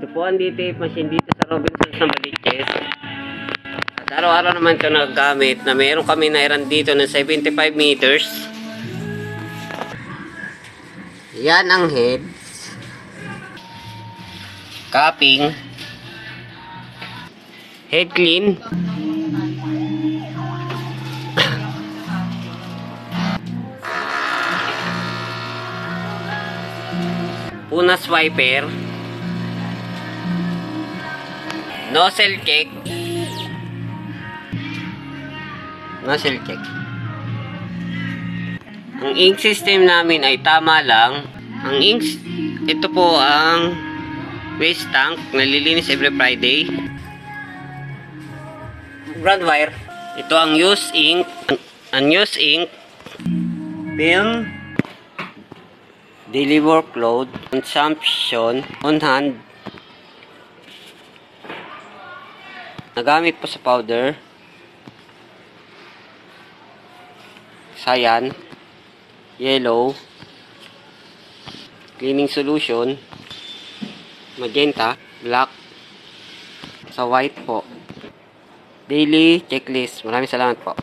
Ito po ang DTF machine dito sa Robinsons na Baliches. At araw-araw naman ito nagagamit na meron kami nairan dito ng 75 meters. Yan ang head. Capping. Head clean. Punas wiper. Nozzle check. Nozzle check. Ang ink system namin ay tama lang. Ang ink, ito po ang waste tank. Nalilinis every Friday. Brand wire. Ito ang used ink. Unused ink. Film. Daily workload. Consumption. On hand. Nagamit po sa powder. Cyan. Yellow. Cleaning solution. Magenta. Black. Sa white po. Daily checklist. Maraming salamat po.